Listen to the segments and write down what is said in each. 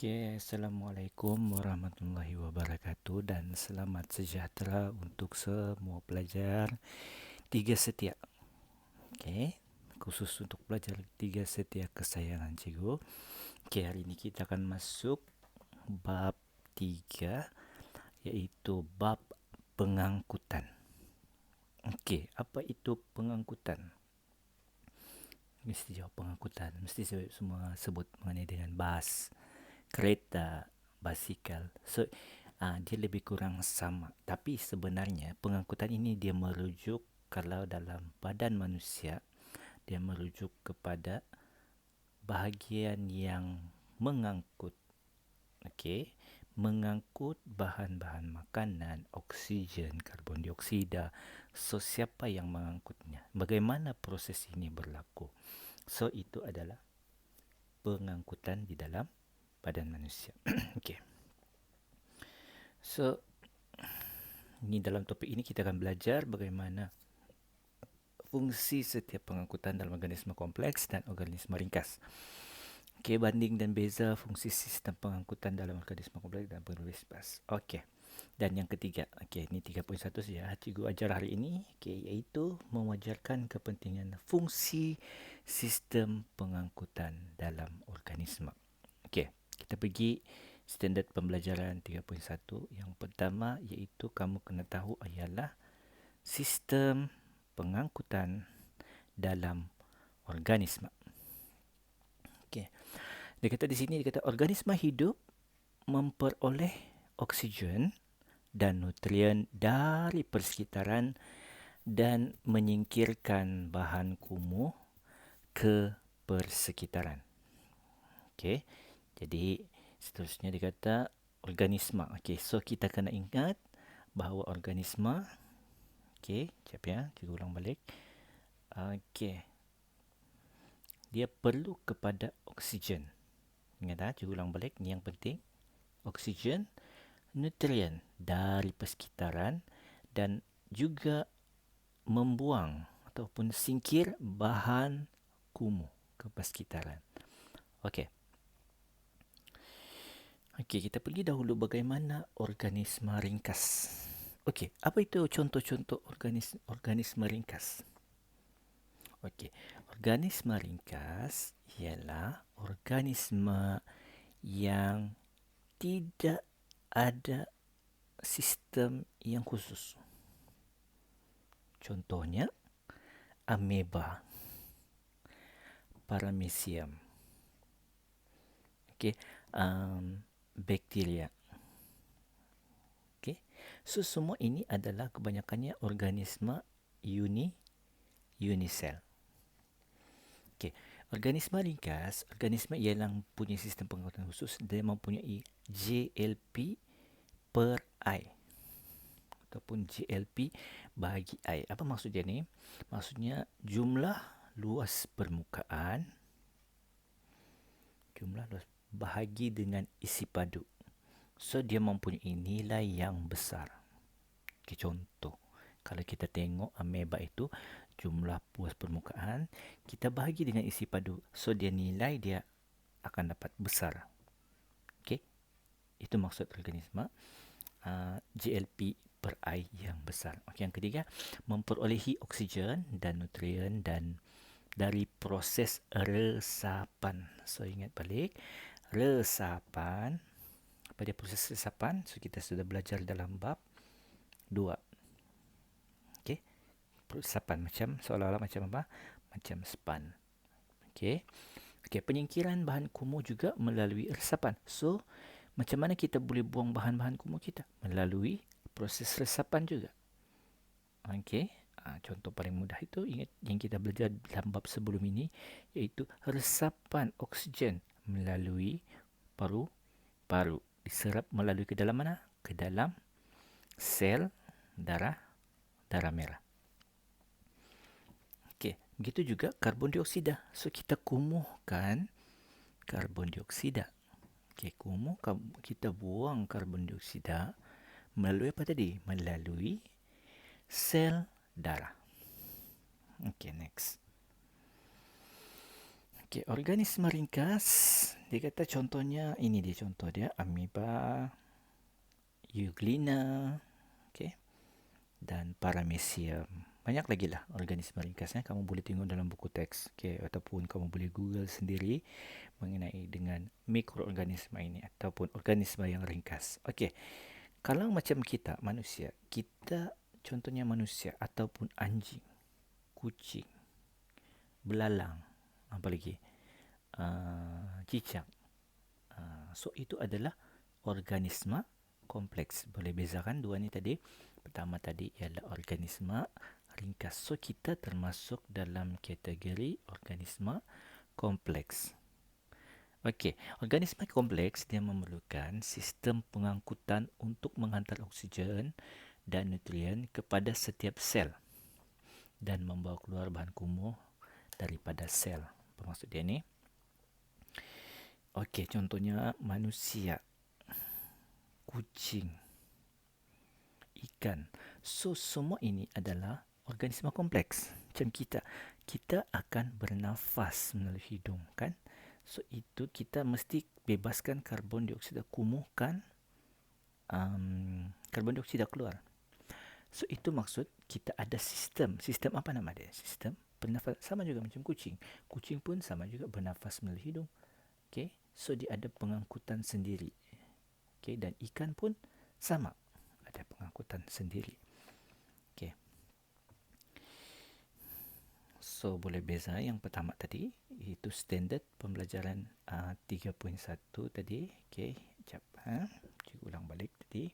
Okay, Assalamualaikum warahmatullahi wabarakatuh dan selamat sejahtera untuk semua pelajar Tiga Setia. Okay, khusus untuk pelajar Tiga Setia kesayangan cikgu. Okay, hari ini kita akan masuk bab 3, iaitu bab pengangkutan. Okay, apa itu pengangkutan? Mesti jawab pengangkutan. Mesti semua sebut mengenai dengan bas, kereta, basikal. So, dia lebih kurang sama. Tapi sebenarnya pengangkutan ini dia merujuk, kalau dalam badan manusia, dia merujuk kepada bahagian yang mengangkut. Okey, mengangkut bahan-bahan makanan, oksigen, karbon dioksida. So, siapa yang mengangkutnya? Bagaimana proses ini berlaku? So, itu adalah pengangkutan di dalam badan manusia. Okey. So, ini dalam topik ini kita akan belajar bagaimana fungsi setiap pengangkutan dalam organisme kompleks dan organisme ringkas. Okey, banding dan beza fungsi sistem pengangkutan dalam organisme kompleks dan organisme ringkas. Okey. Dan yang ketiga, okey, ini 3.1 saja cikgu ajar hari ini, okey, iaitu mewajarkan kepentingan fungsi sistem pengangkutan dalam organisme. Okey, kita pergi standard pembelajaran 3.1. Yang pertama iaitu kamu kena tahu ialah sistem pengangkutan dalam organisme. Okey. Dia kata di sini, dia kata organisme hidup memperoleh oksigen dan nutrien dari persekitaran dan menyingkirkan bahan kumuh ke persekitaran. Okey. Jadi seterusnya dia kata organisme. Okey, so kita kena ingat bahawa organisme, okey, sekejap ya, cikgu ulang balik. Okey. Dia perlu kepada oksigen. Ingat cikgu ulang balik, ni yang penting. Oksigen, nutrien dari persekitaran dan juga membuang ataupun singkir bahan kumuh ke persekitaran. Okey. Okey, kita pergi dahulu bagaimana organisme ringkas. Okey, apa itu contoh-contoh organisme ringkas? Okey, organisme ringkas ialah organisme yang tidak ada sistem yang khusus. Contohnya, ameba, paramecium, okey, bakteria. Okey, so semua ini adalah kebanyakannya organisme unisel. Okey, organisme ringkas, organisme yang punya sistem pengangkutan khusus, dia mempunyai JLP per I ataupun JLP bahagi I. Apa maksud dia ni? Maksudnya jumlah luas permukaan, jumlah luas bahagi dengan isi padu. So, dia mempunyai nilai yang besar. Okay, contoh, kalau kita tengok ameba itu, jumlah luas permukaan, kita bahagi dengan isi padu. So, nilai dia akan dapat besar. Okay, itu maksud organisme JLP per I yang besar. Okay, yang ketiga, memperolehi oksigen dan nutrien dan dari proses resapan. So, ingat balik, resapan. Apa dia proses resapan? So, kita sudah belajar dalam bab 2. Okey. Resapan macam seolah-olah macam apa? Macam span. Okey. Okey, penyingkiran bahan kumuh juga melalui resapan. So, macam mana kita boleh buang bahan-bahan kumuh kita? Melalui proses resapan juga. Okey. Contoh paling mudah itu ingat yang kita belajar dalam bab sebelum ini, iaitu resapan oksigen melalui paru-paru. Diserap melalui ke dalam mana? Ke dalam sel darah merah. Okey, begitu juga karbon dioksida. So, kita kumuhkan karbon dioksida. Okey, kita buang karbon dioksida melalui apa tadi? Melalui sel darah. Okey, next. Okey, organisma ringkas, dia kata contohnya, ini dia contoh dia, amoeba, euglena, okey, dan paramecium. Banyak lagi lah organisma ringkasnya, kamu boleh tengok dalam buku teks, okey, ataupun kamu boleh Google sendiri mengenai dengan mikroorganisma ini ataupun organisma yang ringkas. Okey, kalau macam kita manusia, kita contohnya manusia ataupun anjing, kucing, belalang, apa lagi? Cicak. So itu adalah organisma kompleks. Boleh bezakan dua ni tadi. Pertama tadi ialah organisma ringkas. So kita termasuk dalam kategori organisma kompleks. Okey, organisma kompleks dia memerlukan sistem pengangkutan untuk menghantar oksigen dan nutrien kepada setiap sel dan membawa keluar bahan kumuh daripada sel. Apa maksud dia ni? Okey, contohnya manusia, kucing, ikan. So, semua ini adalah organisma kompleks. Macam kita. Kita akan bernafas melalui hidung, kan? So, itu kita mesti bebaskan karbon dioksida, kumuhkan karbon dioksida keluar. So, itu maksud kita ada sistem. Sistem apa nama dia? Sistem bernafas. Sama juga macam kucing. Kucing pun sama juga bernafas melalui hidung. Okay? So, dia ada pengangkutan sendiri. Okay? Dan ikan pun sama. Ada pengangkutan sendiri. Okay. So, boleh beza yang pertama tadi. Itu standard pembelajaran 3.1 tadi. Okay. Sekejap. Cikgu ulang balik tadi.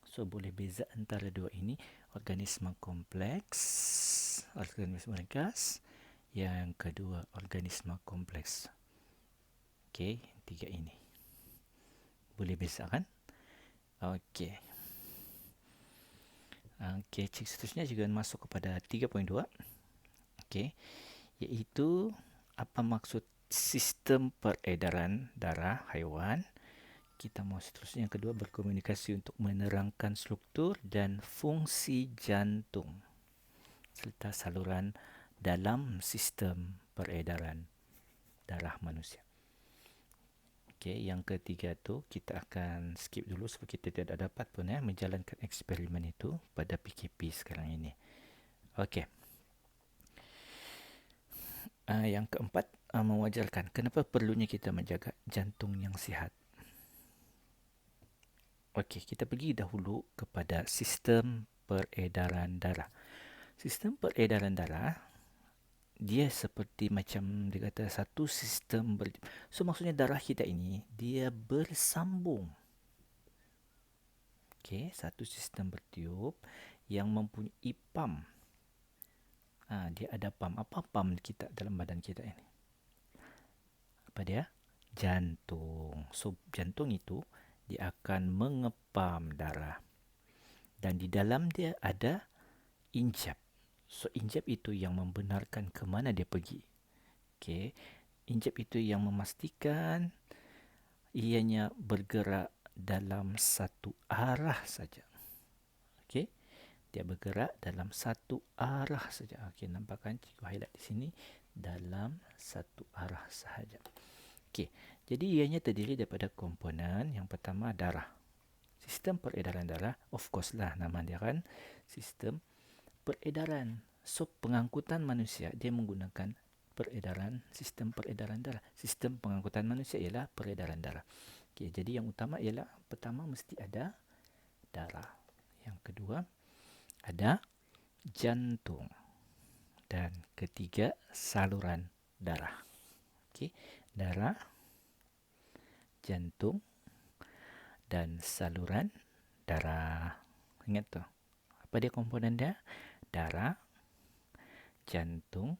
So, boleh beza antara dua ini. Organisma kompleks. Organisma ringkas. Yang kedua, organisma kompleks. Okay. Tiga ini. Boleh beza kan? Okey. Okey, seterusnya juga masuk kepada 3.2. Okey, iaitu apa maksud sistem peredaran darah haiwan. Kita mau seterusnya yang kedua, berkomunikasi untuk menerangkan struktur dan fungsi jantung serta saluran dalam sistem peredaran darah manusia. Okey, yang ketiga tu kita akan skip dulu sebab kita tidak dapat pun menjalankan eksperimen itu pada PKP sekarang ini. Okey. Yang keempat, mewajarkan kenapa perlunya kita menjaga jantung yang sihat. Okey, kita pergi dahulu kepada sistem peredaran darah. Sistem peredaran darah dia seperti macam dia kata satu sistem so maksudnya darah kita ini dia bersambung. Okey, satu sistem bertiup yang mempunyai pam. Dia ada pam. Apa pam kita dalam badan kita ini? Apa dia? Jantung. So jantung itu dia akan mengepam darah. Dan di dalam dia ada injap. So injap itu yang membenarkan ke mana dia pergi. Okey. Injap itu yang memastikan ianya bergerak dalam satu arah saja. Okey. Dia bergerak dalam satu arah saja. Okey, nampak kan cikgu highlight di sini dalam satu arah sahaja. Okey. Jadi ianya terdiri daripada komponen yang pertama darah. Sistem peredaran darah, of course lah nama dia kan, sistem peredaran. So pengangkutan manusia dia menggunakan peredaran, sistem peredaran darah. Sistem pengangkutan manusia ialah peredaran darah. Okey, jadi yang utama ialah pertama mesti ada darah. Yang kedua ada jantung. Dan ketiga saluran darah. Okey, darah, jantung dan saluran darah. Ingat tu. Apa dia komponen dia? Darah, jantung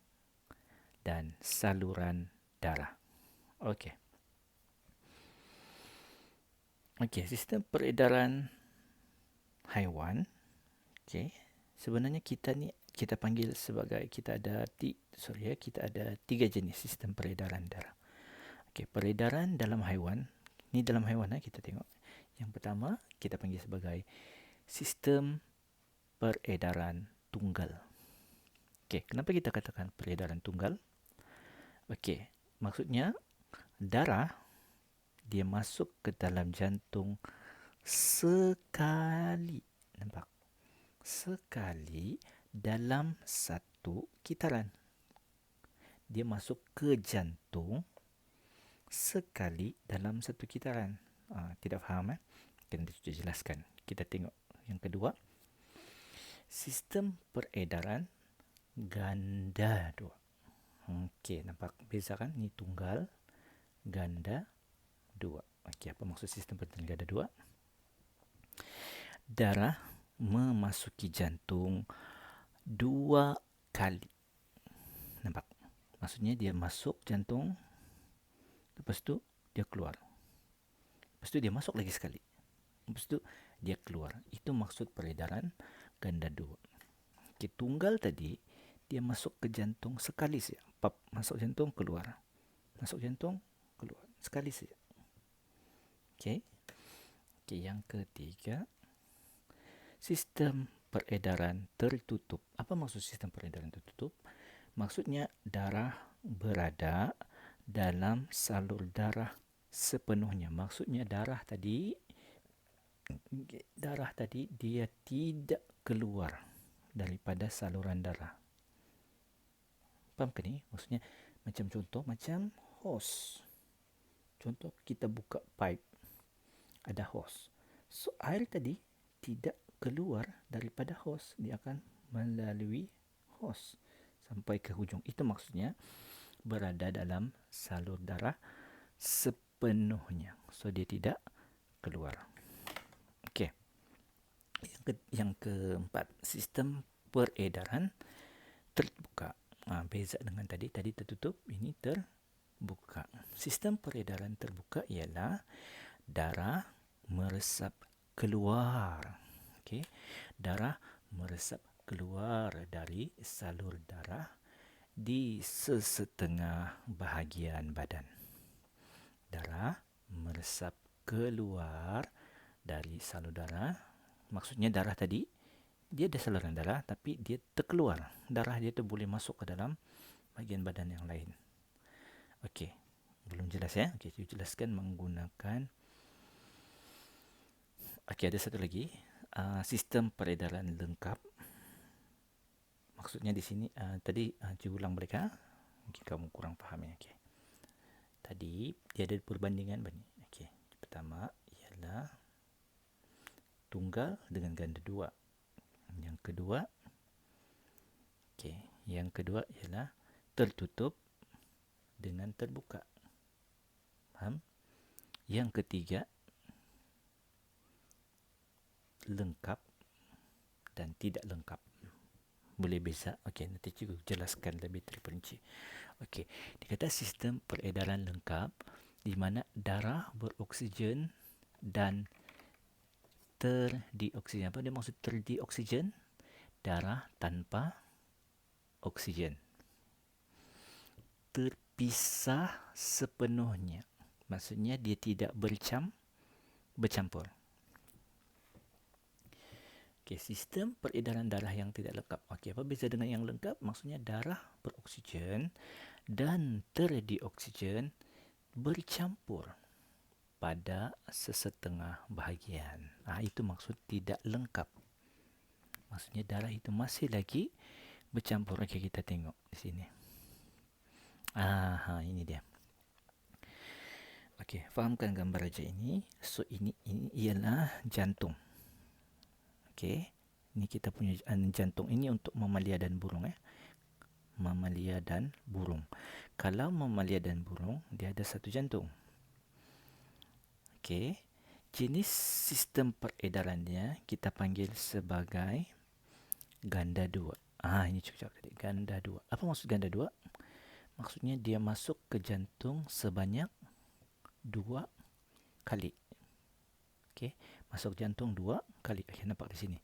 dan saluran darah. Okey. Okey, sistem peredaran haiwan. Okey. Sebenarnya kita ni kita panggil sebagai kita ada tiga jenis sistem peredaran darah. Okey, peredaran dalam haiwan. Ni dalam haiwan kita tengok. Yang pertama kita panggil sebagai sistem peredaran tunggal. Okey, kenapa kita katakan peredaran tunggal? Okey, Maksudnya darah dia masuk ke dalam jantung sekali. Nampak? Sekali dalam satu kitaran. Dia masuk ke jantung sekali dalam satu kitaran. Tidak faham Kena jelaskan. Kita tengok yang kedua. Sistem peredaran ganda dua. Okey, nampak beza kan? Ni tunggal, ganda, dua. Okey, apa maksud sistem peredaran ganda dua? Darah memasuki jantung 2 kali. Nampak? Maksudnya dia masuk jantung, lepas tu dia keluar. Lepas tu dia masuk lagi sekali. Lepas tu dia keluar. Itu maksud peredaran ganda dua. Okey, tunggal tadi dia masuk ke jantung sekali saja. Pap, masuk jantung, keluar. Masuk jantung, keluar. Sekali saja. Okey. Okey, yang ketiga, sistem peredaran tertutup. Apa maksud sistem peredaran tertutup? Maksudnya darah berada dalam salur darah sepenuhnya. Maksudnya darah tadi dia tidak keluar daripada saluran darah. Faham ke ni? Maksudnya macam contoh, macam hos. Contoh kita buka pipe, ada hos. So air tadi tidak keluar daripada hos, dia akan melalui hos sampai ke hujung. Itu maksudnya berada dalam salur darah sepenuhnya. So dia tidak keluar. Okey. Yang keempat, sistem peredaran terbuka. Beza dengan tadi tertutup, ini terbuka. Sistem peredaran terbuka ialah darah meresap keluar. Okey. Darah meresap keluar dari salur darah di sesetengah bahagian badan. Darah meresap keluar dari salur darah. Maksudnya darah tadi dia ada saluran darah tapi dia terkeluar. Darah dia tu boleh masuk ke dalam bahagian badan yang lain. Okey. Belum jelas ya? Okey, saya jelaskan menggunakan. Okey, ada satu lagi. Sistem peredaran lengkap. Maksudnya di sini tadi cuba ulang balik mungkin kamu kurang faham ya. Okey. Tadi dia ada perbandingan bani. Okey. Pertama ialah tunggal dengan ganda dua. Yang kedua, okey, yang kedua ialah tertutup dengan terbuka. Faham? Yang ketiga, lengkap dan tidak lengkap. Boleh beza? Okey, nanti cikgu jelaskan lebih terperinci. Okey, dikata sistem peredaran lengkap di mana darah beroksigen dan terdioksigen. Apa dia maksud terdioksigen? Darah tanpa oksigen. Terpisah sepenuhnya. Maksudnya dia tidak bercampur. Okey, sistem peredaran darah yang tidak lengkap. Okey, apa beza dengan yang lengkap? Maksudnya darah beroksigen dan terdioksigen bercampur pada sesetengah bahagian. Itu maksud tidak lengkap. Maksudnya darah itu masih lagi bercampur. Okey, kita tengok di sini. Ini dia. Okey, fahamkan gambar aja ini. So ini ialah jantung. Okey, ini kita punya jantung. Ini untuk mamalia dan burung Mamalia dan burung. Kalau mamalia dan burung, dia ada satu jantung. Okey, jenis sistem peredarannya kita panggil sebagai ganda dua. Ini cukup tadi. Ganda dua. Apa maksud ganda dua? Maksudnya dia masuk ke jantung sebanyak 2 kali. Okey, masuk jantung 2 kali. Okey, nampak di sini.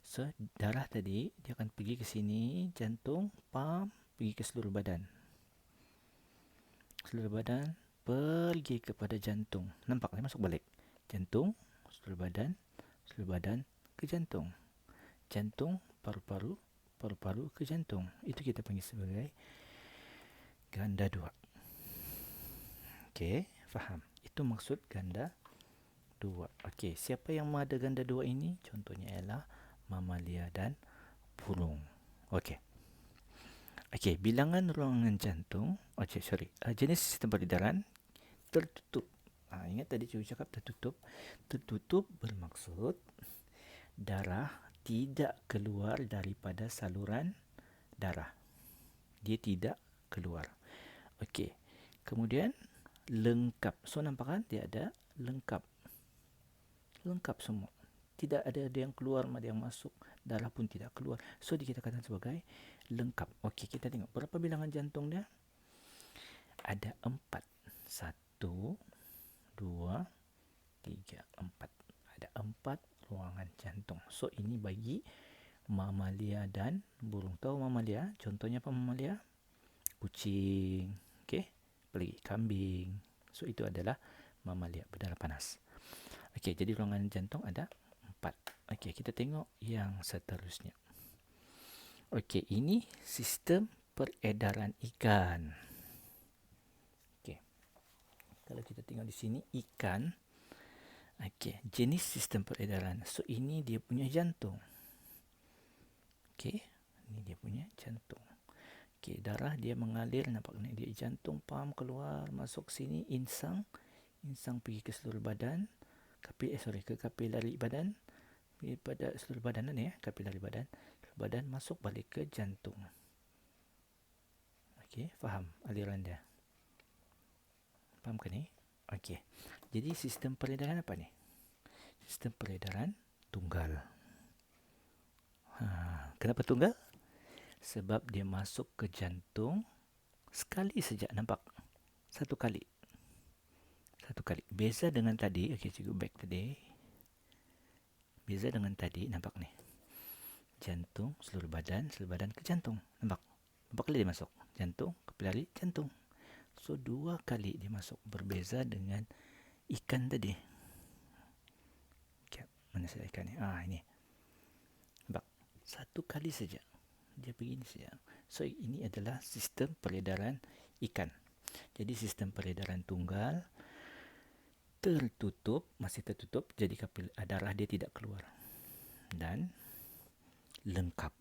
So, darah tadi dia akan pergi ke sini, jantung, pergi ke seluruh badan. Seluruh badan pergi kepada jantung. Nampak dia masuk balik. Jantung, seluruh badan ke jantung. Jantung, paru-paru, paru-paru ke jantung. Itu kita panggil sebagai ganda dua. Okey, faham. Itu maksud ganda 2. Okey, siapa yang ada ganda 2 ini? Contohnya ialah mamalia dan burung. Okey. Okey, bilangan ruangan jantung, jenis sistem peredaran tertutup. Ingat tadi cikgu cakap tertutup. Tertutup bermaksud darah tidak keluar daripada saluran darah. Dia tidak keluar. Okey. Kemudian lengkap. So nampak kan dia ada lengkap. Lengkap semua. Tidak ada yang keluar, ada yang masuk. Darah pun tidak keluar. So kita katakan sebagai lengkap. Okey, kita tengok berapa bilangan jantung dia? Ada 4. 1, 2, 3, 4. Ada 4 ruangan jantung. So ini bagi mamalia dan burung. Tahu mamalia? Contohnya apa mamalia? Kucing, okey, apalagi kambing. So itu adalah mamalia berdarah panas. Okey, jadi ruangan jantung ada 4. Okey, kita tengok yang seterusnya. Okey, ini sistem peredaran ikan. Okey. Kalau kita tengok di sini ikan. Okey, jenis sistem peredaran. So ini dia punya jantung. Okey, ini dia punya jantung. Okey, darah dia mengalir, nampak ni dia jantung, pam keluar, masuk sini insang. Insang pergi ke seluruh badan. Ke kapilari badan. Pergi pada seluruh badan ni kapilari badan. Badan masuk balik ke jantung. Okey, faham aliran dia? Faham ke ni? Okey. Jadi sistem peredaran apa ni? Sistem peredaran tunggal. Kenapa tunggal? Sebab dia masuk ke jantung sekali saja, nampak? Satu kali. Beza dengan tadi, okey cikgu back tadi. Beza dengan tadi, nampak ni. Jantung, seluruh badan ke jantung. Nampak? Berapa kali dia masuk? Jantung, kapilari, jantung. So, 2 kali dia masuk. Berbeza dengan ikan tadi. Okay, mana saya ikan ni? Ini. Nampak? 1 kali saja. Dia begini saja. So, ini adalah sistem peredaran ikan. Jadi, sistem peredaran tunggal tertutup, masih tertutup, jadi darah dia tidak keluar. Dan lengkap.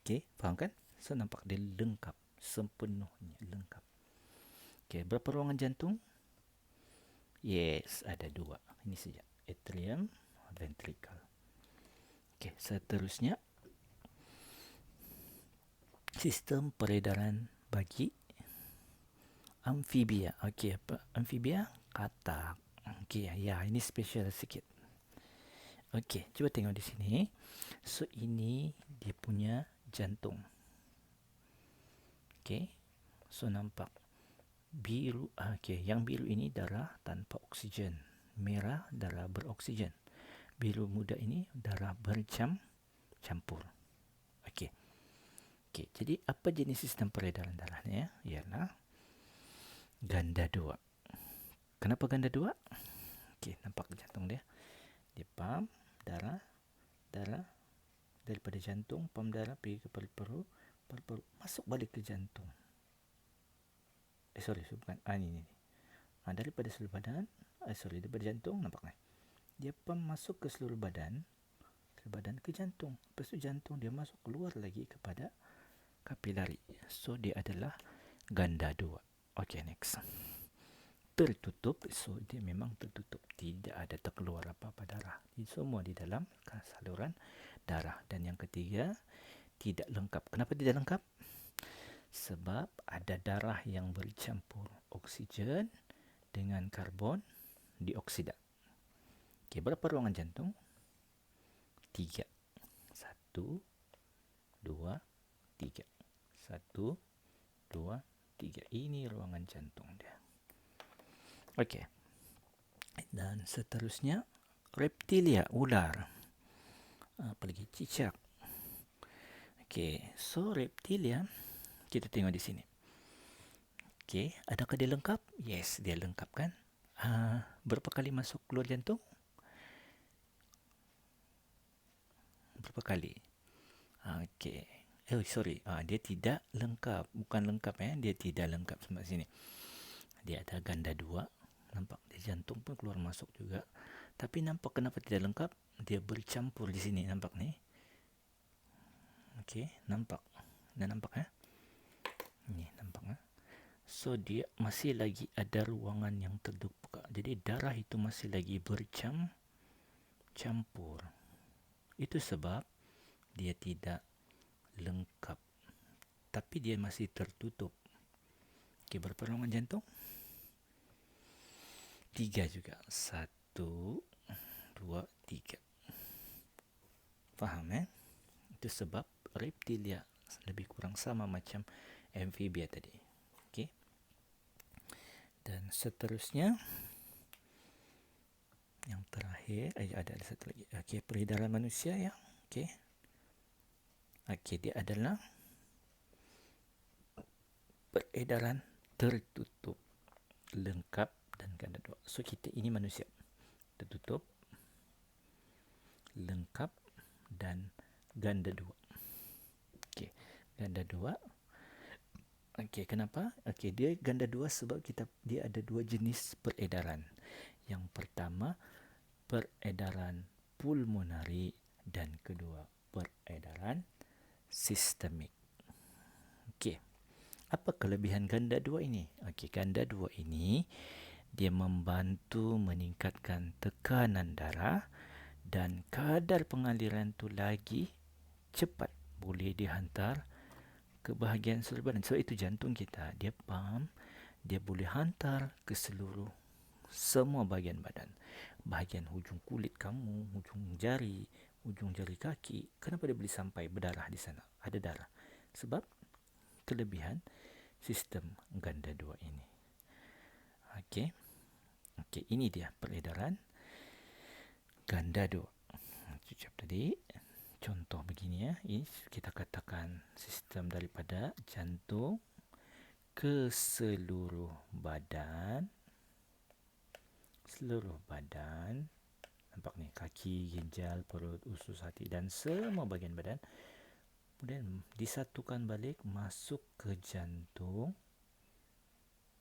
Okey, faham kan? So, nampak dia lengkap. Sepenuhnya lengkap. Okey, berapa ruangan jantung? Yes, ada 2. Ini saja. Atrium, ventricle. Okey, seterusnya sistem peredaran bagi amfibia. Okey, apa? Amfibia? Katak. Okey, ya, ini special sikit. Okey, cuba tengok di sini. So, ini dia punya jantung. Okey. So, nampak biru. Okey, yang biru ini darah tanpa oksigen. Merah darah beroksigen. Biru muda ini darah bercampur. Okey. Okey, jadi apa jenis sistem peredaran darahnya? Ialah ganda 2. Kenapa ganda 2? Okey, nampak jantung dia. Dia pam darah daripada jantung, pam darah pergi ke paru-paru, paru-paru masuk balik ke jantung. Bukan. Ini. Daripada seluruh badan, daripada jantung, nampak kan? Dia pam masuk ke seluruh badan ke jantung. Lepas tu jantung dia masuk keluar lagi kepada kapilari. So, dia adalah ganda 2. Okey, next. Tertutup. So, dia memang tertutup. Tidak ada terkeluar apa-apa darah. Semua di dalam saluran darah. Dan yang ketiga, tidak lengkap. Kenapa tidak lengkap? Sebab ada darah yang bercampur oksigen dengan karbon dioksida. Okey, berapa ruangan jantung? 3. 1, 2, 3. 1, 2, 3. Ini ruangan jantung dia. Okey. Dan seterusnya, reptilia, ular. Apalagi cicak. Okey, so reptilia, kita tengok di sini. Okey, adakah dia lengkap? Yes, dia lengkap kan? Berapa kali masuk keluar jantung? Berapa kali? Okey. Dia tidak lengkap. Bukan lengkap, dia tidak lengkap sampai sini. dia ada ganda 2. Nampak dia jantung pun keluar masuk juga. Tapi nampak kenapa tidak lengkap? Dia bercampur di sini, nampak ni. Okey, nampak. Dah nampak Ni nampak So dia masih lagi ada ruangan yang terbuka. Jadi darah itu masih lagi bercampur. Itu sebab dia tidak lengkap. Tapi dia masih tertutup. Okey, berapa ruangan jantung? 3 juga. 1, 2, 3. Faham Itu sebab reptilia lebih kurang sama macam amfibia tadi. Okey. Dan seterusnya yang terakhir ada satu lagi. Okey, peredaran manusia Okey. Okey, dia adalah peredaran tertutup, lengkap dan ganda 2. So kita ini manusia. Tertutup, lengkap dan ganda 2. Okey, ganda 2. Okey, kenapa? Okey, dia ganda 2 sebab dia ada 2 jenis peredaran. Yang pertama, peredaran pulmonari dan kedua, peredaran sistemik. Okey. Apa kelebihan ganda 2 ini? Okey, ganda 2 ini dia membantu meningkatkan tekanan darah dan kadar pengaliran tu lagi cepat, boleh dihantar ke bahagian seluruh badan. So itu jantung kita, dia pump, dia boleh hantar ke seluruh semua bahagian badan. Bahagian hujung kulit kamu, hujung jari kaki, kenapa dia boleh sampai berdarah di sana? Ada darah. Sebab kelebihan sistem ganda 2 ini. Okey. Okey, ini dia peredaran ganda 2. Cucuk tadi contoh begini ini kita katakan sistem daripada jantung ke seluruh badan. Nampak ni, kaki, ginjal, perut, usus, hati dan semua bahagian badan. Kemudian disatukan balik masuk ke jantung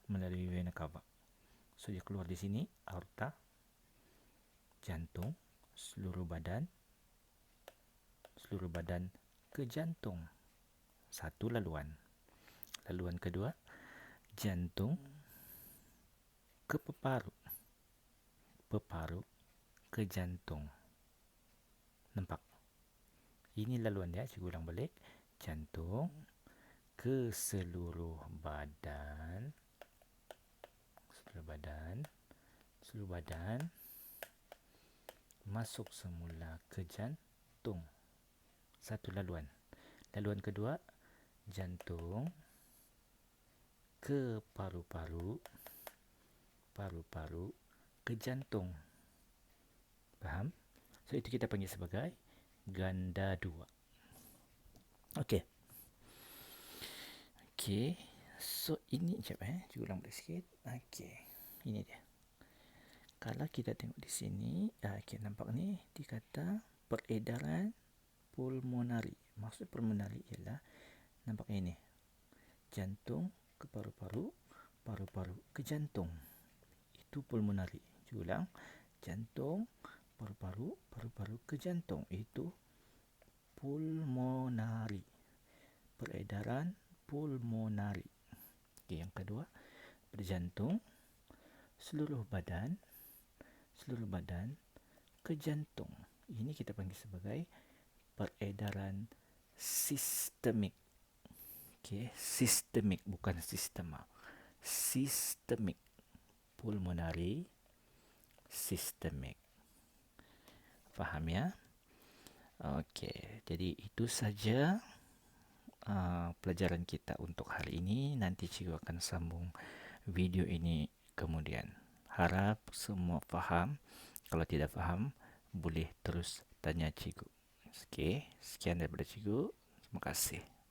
melalui vena cava. So dia keluar di sini, aorta, jantung, seluruh badan ke jantung. Satu laluan. Laluan kedua, jantung ke peparu. Peparu ke jantung. Nampak? Ini laluan dia, cikgu ulang balik. Jantung ke seluruh badan. Seluruh badan masuk semula ke jantung. Satu laluan. Laluan kedua, jantung ke paru-paru. Paru-paru ke jantung. Faham? So itu kita panggil sebagai ganda 2. Okey. Okey. So ini cikgu ulang balik sikit. Okey. Ini dia. Kalau kita tengok di sini, okey, nampak ni dikata peredaran pulmonari. Maksud pulmonari ialah nampak ini. Jantung ke paru-paru, paru-paru ke jantung. Itu pulmonari. Cikgu ulang. Jantung, paru-paru, paru-paru ke jantung. Itu pulmonari. Peredaran pulmonari. Okey, yang kedua, berjantung, seluruh badan ke jantung. Ini kita panggil sebagai peredaran sistemik. Okey, sistemik bukan sistema. Sistemik. Pulmonari, sistemik. Faham ya? Okey, jadi itu saja pelajaran kita untuk hari ini. Nanti cikgu akan sambung video ini kemudian. Harap semua faham. Kalau tidak faham, boleh terus tanya cikgu. Okey, sekian daripada cikgu. Terima kasih.